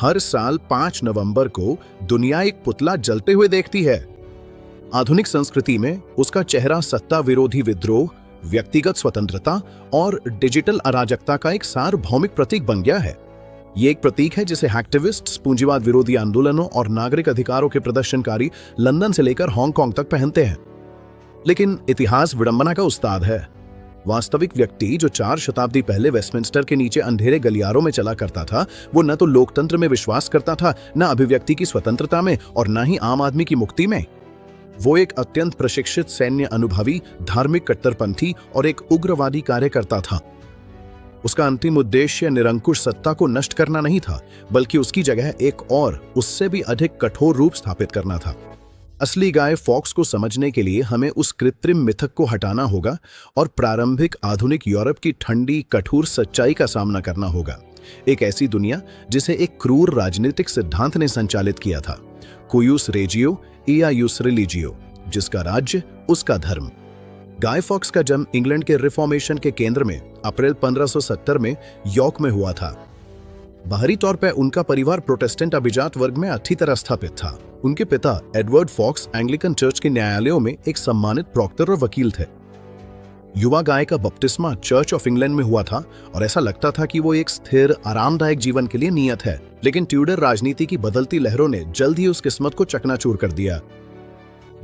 हर साल 5 नवंबर को दुनिया एक पुतला जलते हुए देखती है। आधुनिक संस्कृति में उसका चेहरा सत्ता विरोधी विद्रोह, व्यक्तिगत स्वतंत्रता और डिजिटल अराजकता का एक सार्वभौमिक प्रतीक बन गया है। ये एक प्रतीक है जिसे एक्टिविस्ट्स, पूंजीवाद विरोधी आंदोलनों और नागरिक अधिकारों के प्रदर्शनकारी लंदन से लेकर हांगकांग तक पहनते हैं। लेकिन इतिहास विडंबना का उस्ताद है। वास्तविक व्यक्ति जो 4 शताब्दी पहले वेस्टमिंस्टर के नीचे अंधेरे गलियारों में चला करता था, वो न तो लोकतंत्र में विश्वास करता था, न अभिव्यक्ति की स्वतंत्रता में, और न ही आम आदमी की मुक्ति में। वो एक अत्यंत प्रशिक्षित सैन्य अनुभवी, धार्मिक कट्टरपंथी और एक उग्रवादी कार्यकर्ता था। उसका अंतिम उद्देश्य निरंकुश सत्ता को नष्ट करना नहीं था, बल्कि उसकी जगह एक और उससे भी अधिक कठोर रूप स्थापित करना था। असली गाय फॉक्स को समझने के लिए हमें उस कृत्रिम मिथक को हटाना होगा और प्रारंभिक आधुनिक यूरोप की ठंडी, कठोर सच्चाई का सामना करना होगा। एक ऐसी दुनिया जिसे एक क्रूर राजनीतिक सिद्धांत ने संचालित किया था, कुयुस रेजियो इयायुस रिलीजियो, जिसका राज्य उसका धर्म। गाय फॉक्स का जन्म इंग्लैंड के रिफॉर्मेशन के केंद्र में अप्रैल 1570 में यॉर्क में हुआ था। बाहरी तौर पर उनका परिवार प्रोटेस्टेंट अभिजात वर्ग में अच्छी तरह स्थापित था। उनके पिता एडवर्ड फॉक्स एंग्लिकन चर्च के न्यायालयों में एक सम्मानित प्रॉक्टर और वकील थे। युवा गाय का बपतिस्मा चर्च ऑफ इंग्लैंड में हुआ था और ऐसा लगता था कि वो एक स्थिर, आरामदायक जीवन के लिए नियत है। लेकिन ट्यूडर राजनीति की बदलती लहरों ने जल्द ही उस किस्मत को चकनाचूर कर दिया।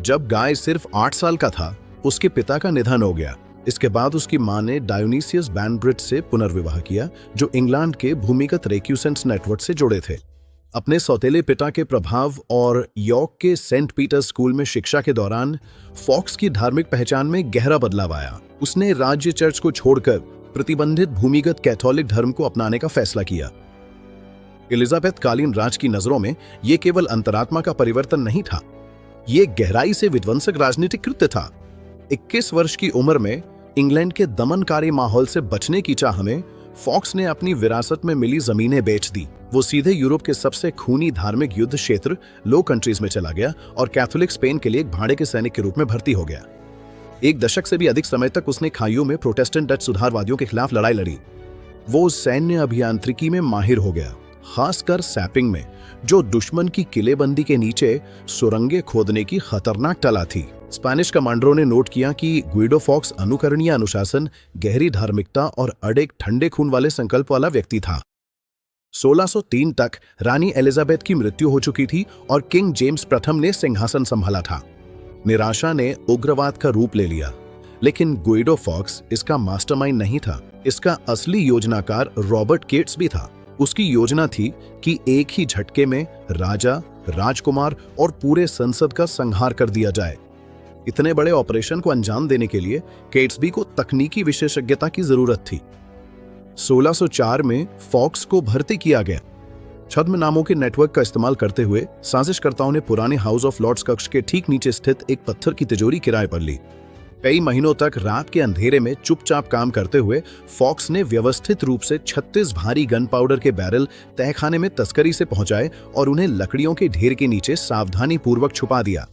जब गाय सिर्फ 8 साल का था, उसके पिता का निधन हो गया। इसके बाद उसकी मां ने डायोनिसियस बैनब्रिज से पुनर्विवाह किया, जो इंग्लैंड के भूमिगत रेक्यूसेंट्स नेटवर्क से जुड़े थे। अपने सौतेले पिता के प्रभाव और यॉर्क के सेंट पीटर स्कूल में शिक्षा के दौरान फॉक्स की धार्मिक पहचान में गहरा बदलाव आया। उसने राज्य चर्च को छोड़कर प्रतिबंधित भूमिगत कैथोलिक धर्म को अपनाने का फैसला किया। एलिजाबेथ कालीन राज की नजरों में यह केवल अंतरात्मा का परिवर्तन नहीं था, ये गहराई से विध्वंसक राजनीतिक कृत्य था। 21 वर्ष की उम्र में इंग्लैंड के दमनकारी माहौल से बचने की चाह में फॉक्स ने अपनी विरासत में मिली जमीनें बेच दी। वो सीधे यूरोप के सबसे खूनी धार्मिक युद्ध क्षेत्र लो कंट्रीज में चला गया और कैथोलिक स्पेन के लिए एक भाड़े के सैनिक के रूप में भर्ती हो गया। 1 दशक से भी अधिक समय तक उसने खाइयों में प्रोटेस्टेंट डच सुधारवादियों के खिलाफ लड़ाई लड़ी। वो सैन्य अभियांत्रिकी में माहिर हो गया, खासकर सैपिंग में, जो दुश्मन की किलेबंदी के नीचे सुरंगें खोदने की खतरनाक कला थी। स्पेनिश कमांडरों ने नोट किया कि ग्विडो फॉक्स अनुकरणीय अनुशासन, गहरी धार्मिकता और अड़ेक ठंडे खून वाले संकल्प वाला व्यक्ति था। 1603 तक रानी एलिजाबेथ की मृत्यु हो चुकी थी और किंग जेम्स प्रथम ने सिंहासन संभाला था। निराशा ने उग्रवाद का रूप ले लिया, लेकिन ग्विडो फॉक्स इसका मास्टरमाइंड नहीं था। इसका असली योजनाकार रॉबर्ट केट्स भी था। उसकी योजना थी कि एक ही झटके में राजा, राजकुमार और पूरे संसद का संहार कर दिया जाए। इतने बड़े ऑपरेशन को अंजाम देने के लिए केट्सबी को तकनीकी विशेषज्ञता की जरूरत थी। 1604 में फॉक्स को भर्ती किया गया। छद्म नामों के नेटवर्क का इस्तेमाल करते हुए साजिशकर्ताओं ने पुराने हाउस ऑफ लॉर्ड्स कक्ष के ठीक नीचे स्थित एक पत्थर की तिजोरी किराए पर ली। कई महीनों तक रात के अंधेरे में चुपचाप काम करते हुए फॉक्स ने व्यवस्थित रूप से 36 भारी गन पाउडर के बैरल तहखाने में तस्करी से पहुंचाए और उन्हें लकड़ियों के ढेर के नीचे सावधानी पूर्वक छुपा दिया।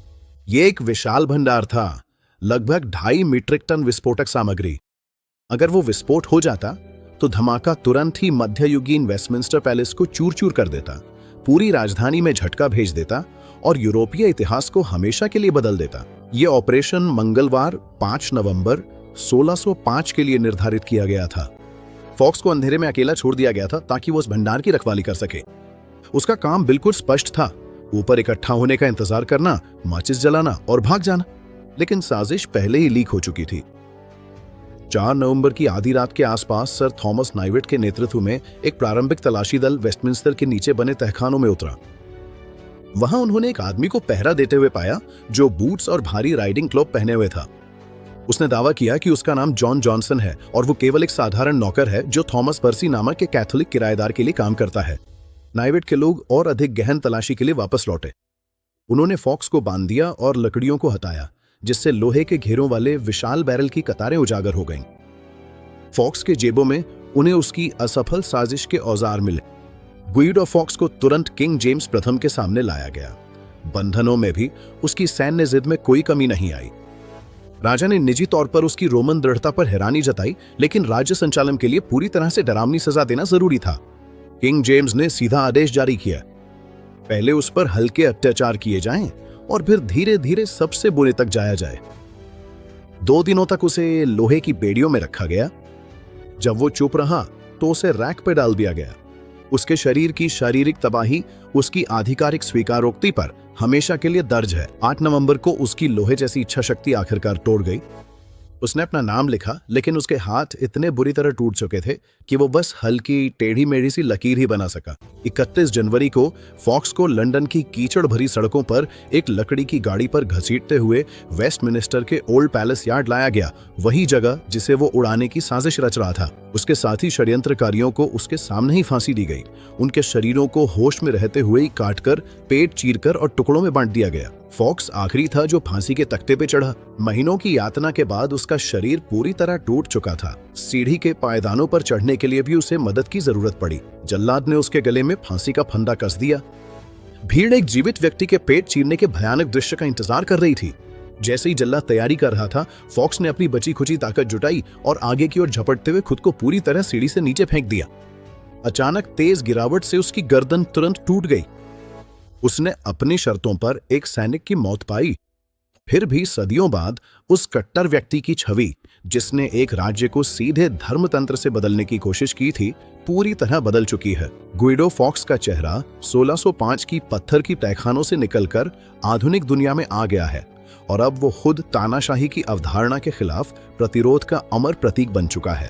ये एक विशाल भंडार था, लगभग 2.5 मीट्रिक टन विस्फोटक सामग्री। अगर वो विस्फोट हो जाता तो धमाका तुरंत ही मध्ययुगीन वेस्टमिंस्टर पैलेस को चूर चूर कर देता, पूरी राजधानी में झटका भेज देता और यूरोपीय इतिहास को हमेशा के लिए बदल देता। यह ऑपरेशन मंगलवार 5 नवंबर 1605 के लिए निर्धारित किया गया था। फॉक्स को अंधेरे में अकेला छोड़ दिया गया था ताकि वो उस भंडार की रखवाली कर सके। उसका काम बिल्कुल स्पष्ट था, ऊपर इकट्ठा होने का इंतजार करना, माचिस जलाना और भाग जाना। लेकिन साजिश पहले ही लीक हो चुकी थी। 4 नवंबर की आधी रात के आसपास सर थॉमस नाइवेट के नेतृत्व में एक प्रारंभिक तलाशी दल वेस्टमिंस्टर के नीचे बने तहखानों में उतरा। वहां उन्होंने एक आदमी को पहरा देते हुए पाया जो बूट्स और भारी राइडिंग क्लॉथ पहने हुए था। उसने दावा किया कि उसका नाम जॉन जॉनसन है और वो केवल एक साधारण नौकर है जो थॉमस पर्सी नामक के कैथोलिक किराएदार के लिए काम करता है। नाइवेट के लोग और अधिक गहन तलाशी के लिए वापस लौटे। उन्होंने फॉक्स को बांध दिया और लकड़ियों को हटाया, जिससे लोहे के घेरों वाले विशाल बैरल की कतारें उजागर हो गईं। फॉक्स के जेबों में उन्हें उसकी असफल साजिश के औजार मिले। ग्विडो फॉक्स को तुरंत किंग जेम्स प्रथम के सामने लाया गया। बंधनों में भी उसकी सैन्य जिद में कोई कमी नहीं आई। राजा ने निजी तौर पर उसकी रोमन दृढ़ता पर हैरानी जताई, लेकिन राज्य संचालन के लिए पूरी तरह से डरावनी सजा देना जरूरी था। किंग जेम्स ने सीधा आदेश जारी किया, पहले उस पर हल्के अत्याचार किए जाएं और फिर धीरे धीरे सबसे बुरे तक जाया जाए। 2 दिनों तक उसे लोहे की बेड़ियों में रखा गया। जब वो चुप रहा तो उसे रैक पर डाल दिया गया। उसके शरीर की शारीरिक तबाही उसकी आधिकारिक स्वीकारोक्ति पर हमेशा के लिए दर्ज है। 8 नवंबर को उसकी लोहे जैसी इच्छा शक्ति आखिरकार तोड़ गई। उसने अपना नाम लिखा, लेकिन उसके हाथ इतने बुरी तरह टूट चुके थे कि वो बस हल्की टेढ़ी मेढ़ी सी लकीर ही बना सका। 31 जनवरी को फॉक्स को लंदन की कीचड़ भरी सड़कों पर एक लकड़ी की गाड़ी पर घसीटते हुए वेस्टमिनिस्टर के ओल्ड पैलेस यार्ड लाया गया, वही जगह जिसे वो उड़ाने की साजिश रच रहा था। उसके साथी षड्यंत्रकारियों को उसके सामने ही फांसी दी गई। उनके शरीरों को होश में रहते हुए ही काटकर, पेट चीरकर और टुकड़ों में बांट दिया गया। फॉक्स आखिरी था जो फांसी के तख्ते पे चढ़ा। महीनों की यातना के बाद उसका शरीर पूरी तरह टूट चुका था। सीढ़ी के पायदानों पर चढ़ने के लिए भी उसे मदद की जरूरत पड़ी। जल्लाद ने उसके गले में फांसी का फंदा कस दिया। भीड़ एक जीवित व्यक्ति के पेट चीरने के भयानक दृश्य का इंतजार कर रही थी। जैसे ही जल्लाद तैयारी कर रहा था, फॉक्स ने अपनी बची खुची ताकत जुटाई और आगे की ओर झपटते हुए खुद को पूरी तरह सीढ़ी से नीचे फेंक दिया। अचानक तेज गिरावट से उसकी गर्दन तुरंत टूट गई। उसने अपनी शर्तों पर एक सैनिक की मौत पाई। फिर भी सदियों बाद उस कट्टर व्यक्ति की छवि, जिसने एक राज्य को सीधे धर्मतंत्र से बदलने की कोशिश की थी, पूरी तरह बदल चुकी है। गुइडो फॉक्स का चेहरा 1605 की पत्थर की तहखानों से निकलकर आधुनिक दुनिया में आ गया है और अब वो खुद तानाशाही की अवधारणा के खिलाफ प्रतिरोध का अमर प्रतीक बन चुका है।